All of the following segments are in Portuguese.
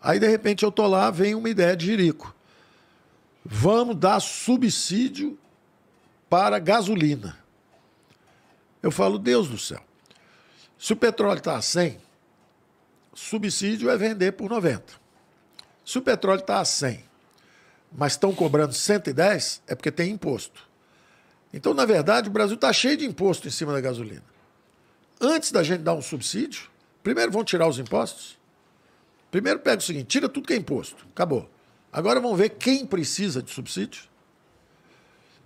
Aí, de repente, eu tô lá, vem uma ideia de Jerico. Vamos dar subsídio para gasolina. Eu falo, Deus do céu. Se o petróleo está a 100, subsídio é vender por 90. Se o petróleo está a 100, mas estão cobrando 110, é porque tem imposto. Então, na verdade, o Brasil está cheio de imposto em cima da gasolina. Antes da gente dar um subsídio, primeiro vão tirar os impostos. Primeiro pega o seguinte, tira tudo que é imposto. Acabou. Agora vamos ver quem precisa de subsídio.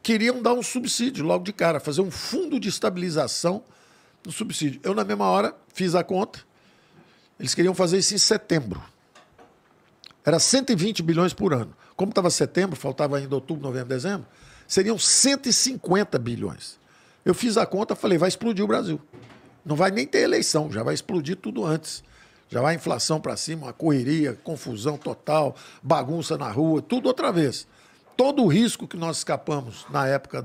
Queriam dar um subsídio logo de cara, fazer um fundo de estabilização no subsídio. Eu, na mesma hora, fiz a conta. Eles queriam fazer isso em setembro. Era 120 bilhões por ano. Como estava setembro, faltava ainda outubro, novembro, dezembro, seriam 150 bilhões. Eu fiz a conta, falei, vai explodir o Brasil. Não vai nem ter eleição, já vai explodir tudo antes. Já vai a inflação para cima, uma correria, confusão total, bagunça na rua, tudo outra vez. Todo o risco que nós escapamos na época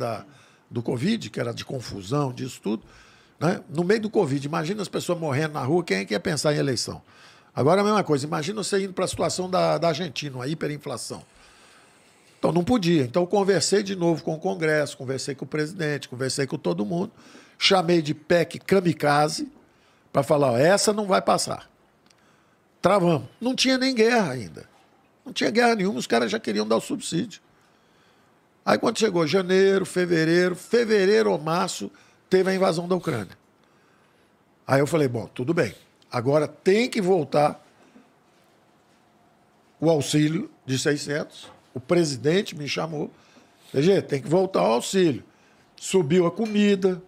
do Covid, que era de confusão, disso tudo, né? No meio do Covid, imagina as pessoas morrendo na rua, quem é que ia pensar em eleição? Agora a mesma coisa, imagina você indo para a situação da Argentina, uma hiperinflação. Então não podia. Então eu conversei de novo com o Congresso, conversei com o presidente, conversei com todo mundo, chamei de PEC kamikaze para falar, ó, essa não vai passar. Travamos. Não tinha nem guerra ainda. Não tinha guerra nenhuma, os caras já queriam dar o subsídio. Aí quando chegou janeiro, fevereiro ou março, teve a invasão da Ucrânia. Aí eu falei, bom, tudo bem. Agora tem que voltar o auxílio de 600. O presidente me chamou. Falei, tem que voltar o auxílio. Subiu a comida,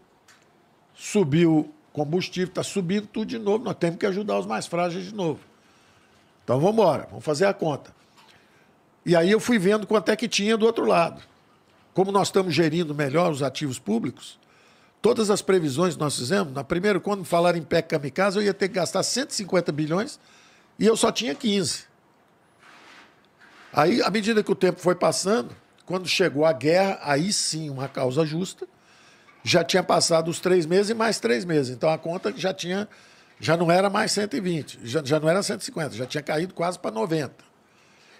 subiu o combustível, está subindo tudo de novo. Nós temos que ajudar os mais frágeis de novo. Então vamos embora, vamos fazer a conta. E aí eu fui vendo quanto é que tinha do outro lado. Como nós estamos gerindo melhor os ativos públicos, todas as previsões que nós fizemos, na primeira, quando falaram em PEC kamikaze, eu ia ter que gastar 150 bilhões e eu só tinha 15. Aí, à medida que o tempo foi passando, quando chegou a guerra, aí sim, uma causa justa, já tinha passado os 3 meses e mais 3 meses. Então a conta já não era mais 120, já não era 150, já tinha caído quase para 90.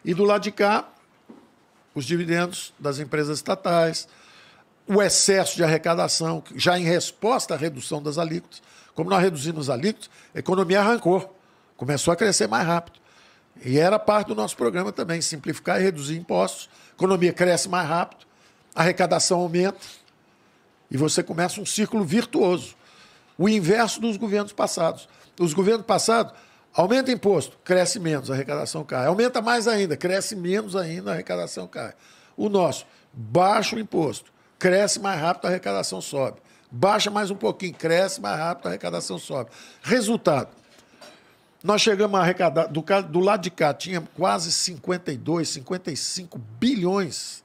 E do lado de cá, os dividendos das empresas estatais, o excesso de arrecadação, já em resposta à redução das alíquotas. Como nós reduzimos as alíquotas, a economia arrancou, começou a crescer mais rápido. E era parte do nosso programa também, simplificar e reduzir impostos. A economia cresce mais rápido, a arrecadação aumenta e você começa um círculo virtuoso. O inverso dos governos passados. Os governos passados aumenta imposto, cresce menos, a arrecadação cai. Aumenta mais ainda, cresce menos ainda, a arrecadação cai. O nosso, baixa o imposto, cresce mais rápido, a arrecadação sobe. Baixa mais um pouquinho, cresce mais rápido, a arrecadação sobe. Resultado, nós chegamos a arrecadar, do lado de cá, tinha quase 52, 55 bilhões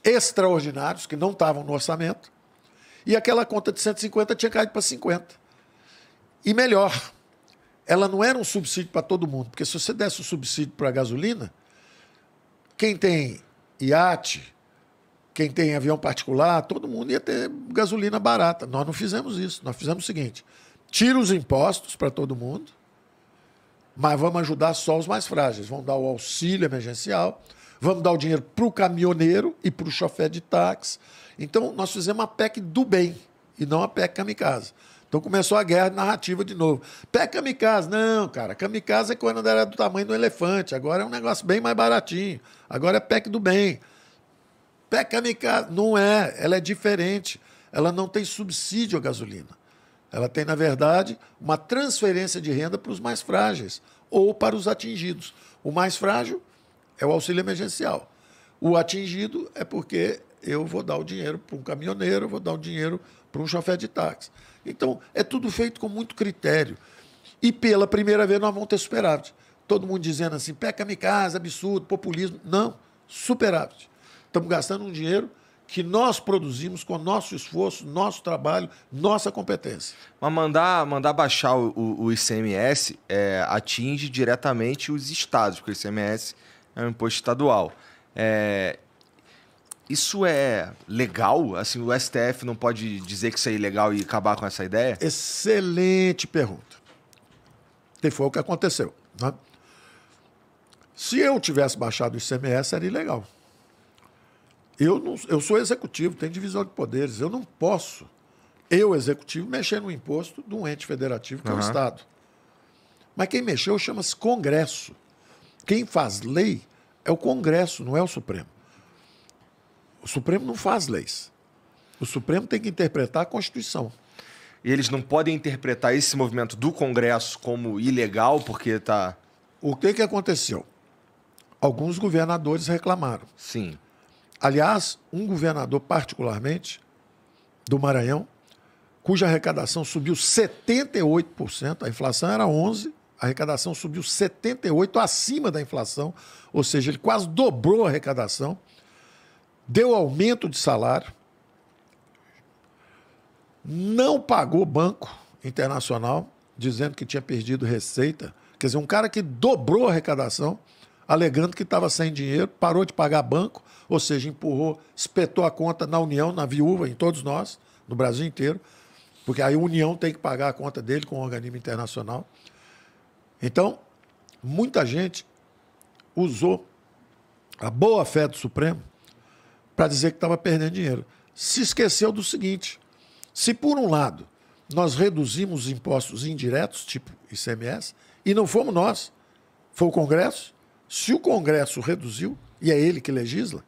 extraordinários que não estavam no orçamento, e aquela conta de 150 tinha caído para 50. E melhor, ela não era um subsídio para todo mundo, porque se você desse um subsídio para a gasolina, quem tem iate, quem tem avião particular, todo mundo ia ter gasolina barata. Nós não fizemos isso. Nós fizemos o seguinte, tira os impostos para todo mundo, mas vamos ajudar só os mais frágeis. Vamos dar o auxílio emergencial, vamos dar o dinheiro para o caminhoneiro e para o chofer de táxi. Então, nós fizemos uma PEC do bem e não a PEC kamikaze. Então, começou a guerra narrativa de novo. PEC kamikaze. Não, cara, kamikaze é quando era do tamanho do elefante. Agora é um negócio bem mais baratinho. Agora é PEC do bem. PEC kamikaze. Não é. Ela é diferente. Ela não tem subsídio à gasolina. Ela tem, na verdade, uma transferência de renda para os mais frágeis ou para os atingidos. O mais frágil é o auxílio emergencial. O atingido é porque eu vou dar o dinheiro para um caminhoneiro, eu vou dar o dinheiro para um chofer de táxi. Então, é tudo feito com muito critério. E pela primeira vez nós vamos ter superávit. Todo mundo dizendo assim, PEC kamikaze, absurdo, populismo. Não, superávit. Estamos gastando um dinheiro que nós produzimos com nosso esforço, nosso trabalho, nossa competência. Mas mandar baixar o ICMS atinge diretamente os estados, porque o ICMS é um imposto estadual. Isso é legal? Assim, o STF não pode dizer que isso é ilegal e acabar com essa ideia? Excelente pergunta. E foi o que aconteceu, né? Se eu tivesse baixado o ICMS, era ilegal. Eu sou executivo, tenho divisão de poderes. Eu não posso, eu, executivo, mexer no imposto de um ente federativo, que é o Estado. Mas quem mexeu chama-se Congresso. Quem faz lei é o Congresso, não é o Supremo. O Supremo não faz leis. O Supremo tem que interpretar a Constituição. E eles não podem interpretar esse movimento do Congresso como ilegal, porque está... O que aconteceu? Alguns governadores reclamaram. Sim. Aliás, um governador particularmente, do Maranhão, cuja arrecadação subiu 78%, a inflação era 11%, a arrecadação subiu 78%, acima da inflação, ou seja, ele quase dobrou a arrecadação, deu aumento de salário, não pagou banco internacional, dizendo que tinha perdido receita. Quer dizer, um cara que dobrou a arrecadação, alegando que estava sem dinheiro, parou de pagar banco, ou seja, empurrou, espetou a conta na União, na viúva, em todos nós, no Brasil inteiro, porque aí a União tem que pagar a conta dele com um organismo internacional. Então, muita gente usou a boa-fé do Supremo para dizer que estava perdendo dinheiro. Se esqueceu do seguinte: se por um lado nós reduzimos os impostos indiretos, tipo ICMS, e não fomos nós, foi o Congresso, se o Congresso reduziu, e é ele que legisla,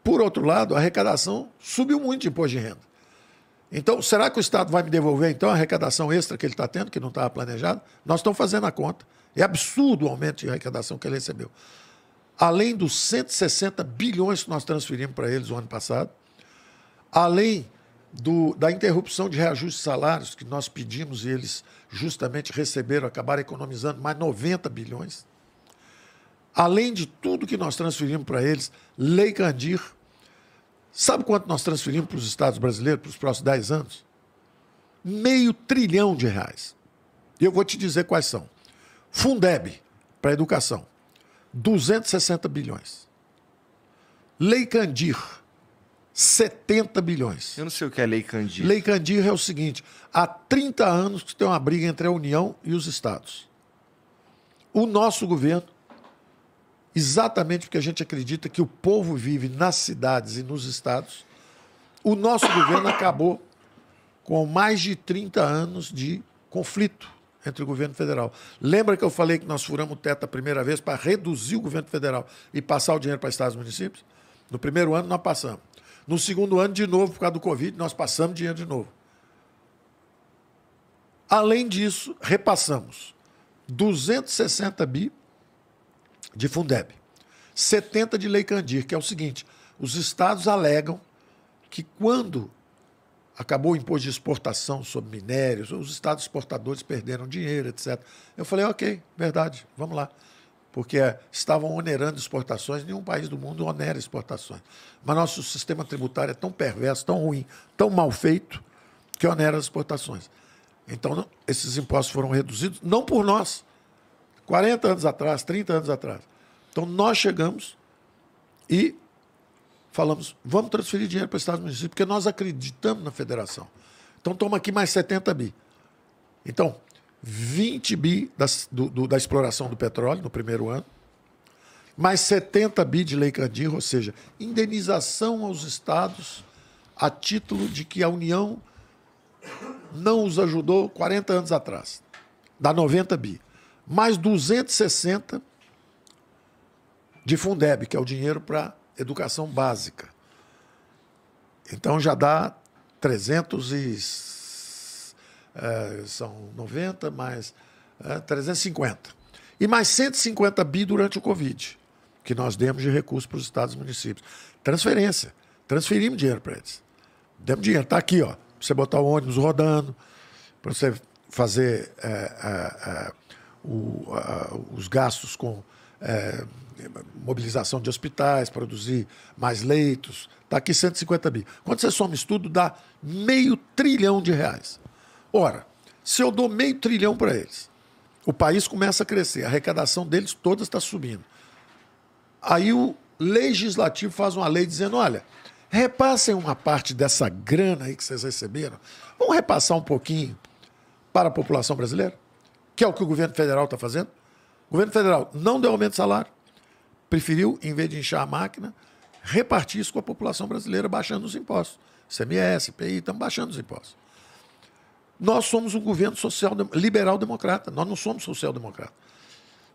por outro lado, a arrecadação subiu muito de imposto de renda. Então, será que o Estado vai me devolver, então, a arrecadação extra que ele está tendo, que não estava planejada? Nós estamos fazendo a conta. É absurdo o aumento de arrecadação que ele recebeu. Além dos 160 bilhões que nós transferimos para eles o ano passado, além da interrupção de reajuste de salários que nós pedimos e eles justamente receberam, acabaram economizando mais 90 bilhões, além de tudo que nós transferimos para eles, Lei Candir. Sabe quanto nós transferimos para os estados brasileiros para os próximos 10 anos? R$500 bilhão. E eu vou te dizer quais são. Fundeb, para a educação, 260 bilhões. Lei Candir, 70 bilhões. Eu não sei o que é Lei Candir. Lei Candir é o seguinte: há 30 anos que tem uma briga entre a União e os estados. O nosso governo, exatamente porque a gente acredita que o povo vive nas cidades e nos estados, o nosso governo acabou com mais de 30 anos de conflito entre o governo federal. Lembra que eu falei que nós furamos o teto a primeira vez para reduzir o governo federal e passar o dinheiro para estados e municípios? No primeiro ano nós passamos. No segundo ano, de novo, por causa do Covid, nós passamos dinheiro de novo. Além disso, repassamos 260 bi de Fundeb, 70 de Lei Candir, que é o seguinte: os estados alegam que quando acabou o imposto de exportação sobre minérios, os estados exportadores perderam dinheiro, etc. Eu falei, ok, verdade, vamos lá. Porque estavam onerando exportações, nenhum país do mundo onera exportações. Mas nosso sistema tributário é tão perverso, tão ruim, tão mal feito, que onera as exportações. Então, esses impostos foram reduzidos, não por nós, 40 anos atrás, 30 anos atrás. Então, nós chegamos e falamos, vamos transferir dinheiro para os estados e municípios, porque nós acreditamos na federação. Então, toma aqui mais 70 bi. Então, 20 bi da exploração do petróleo no primeiro ano, mais 70 bi de Lei Candir, ou seja, indenização aos estados a título de que a União não os ajudou 40 anos atrás. Dá 90 bi. Mais 260 de Fundeb, que é o dinheiro para educação básica. Então já dá 90 mais 350. E mais 150 bi durante o Covid, que nós demos de recursos para os estados e municípios. Transferência. Transferimos dinheiro para eles. Demos dinheiro. Está aqui, ó, para você botar o ônibus rodando, para você fazer os gastos com mobilização de hospitais, produzir mais leitos. Está aqui 150 bi. Quando você soma isso tudo, dá R$500 bilhão. Ora, se eu dou R$500 bilhão para eles, o país começa a crescer, a arrecadação deles toda está subindo. Aí o legislativo faz uma lei dizendo, olha, repassem uma parte dessa grana aí que vocês receberam, vamos repassar um pouquinho para a população brasileira, que é o que o governo federal está fazendo. O governo federal não deu aumento de salário. Preferiu, em vez de inchar a máquina, repartir isso com a população brasileira, baixando os impostos. CMS, IPI, estamos baixando os impostos. Nós somos um governo liberal-democrata, nós não somos social-democrata.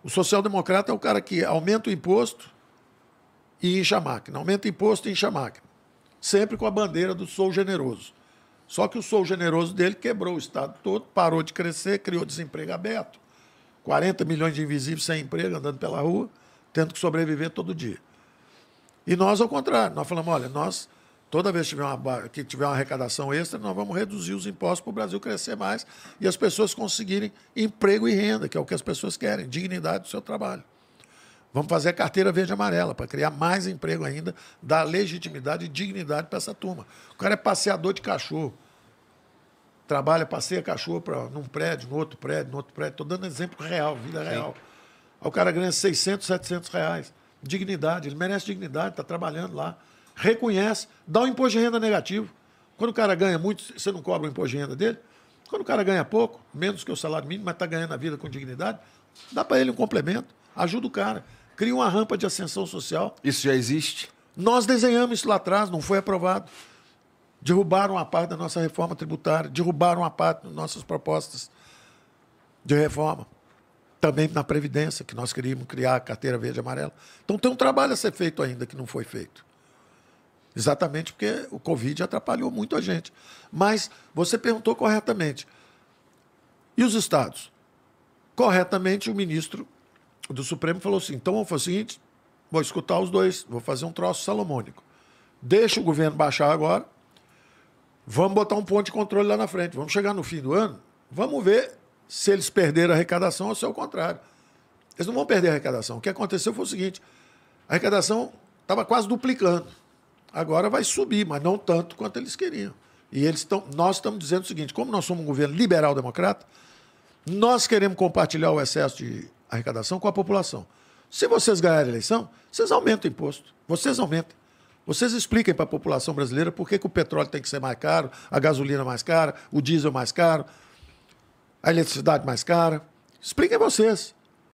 O social-democrata é o cara que aumenta o imposto e incha a máquina, aumenta o imposto e incha a máquina. Sempre com a bandeira do sou generoso. Só que o sou generoso dele quebrou o Estado todo, parou de crescer, criou desemprego aberto, 40 milhões de invisíveis sem emprego, andando pela rua, tendo que sobreviver todo dia. E nós, ao contrário, nós falamos, olha, nós, toda vez que tiver uma arrecadação extra, nós vamos reduzir os impostos para o Brasil crescer mais e as pessoas conseguirem emprego e renda, que é o que as pessoas querem, dignidade do seu trabalho. Vamos fazer a carteira verde e amarela para criar mais emprego ainda, dar legitimidade e dignidade para essa turma. O cara é passeador de cachorro. Trabalha, passeia cachorro num prédio, no outro prédio, no outro prédio. Estou dando exemplo real, vida real. Aí o cara ganha 600, 700 reais. Dignidade, ele merece dignidade, está trabalhando lá. Reconhece, dá um imposto de renda negativo. Quando o cara ganha muito, você não cobra o imposto de renda dele. Quando o cara ganha pouco, menos que o salário mínimo, mas está ganhando a vida com dignidade, dá para ele um complemento, ajuda o cara. Cria uma rampa de ascensão social. Isso já existe? Nós desenhamos isso lá atrás, não foi aprovado. Derrubaram uma parte da nossa reforma tributária, derrubaram uma parte das nossas propostas de reforma. Também na Previdência, que nós queríamos criar a carteira verde e amarela. Então tem um trabalho a ser feito ainda que não foi feito. Exatamente porque o Covid atrapalhou muito a gente. Mas você perguntou corretamente. E os estados? Corretamente, o ministro do Supremo falou assim, então vamos fazer o seguinte, vou escutar os dois, vou fazer um troço salomônico. Deixa o governo baixar agora, vamos botar um ponto de controle lá na frente, vamos chegar no fim do ano, vamos ver se eles perderam a arrecadação ou se é o contrário. Eles não vão perder a arrecadação. O que aconteceu foi o seguinte, a arrecadação estava quase duplicando, agora vai subir, mas não tanto quanto eles queriam. E nós estamos dizendo o seguinte, como nós somos um governo liberal-democrata, nós queremos compartilhar o excesso de arrecadação com a população. Se vocês ganharem a eleição, vocês aumentam o imposto. Vocês aumentem. Vocês expliquem para a população brasileira por que o petróleo tem que ser mais caro, a gasolina mais cara, o diesel mais caro, a eletricidade mais cara. Expliquem vocês.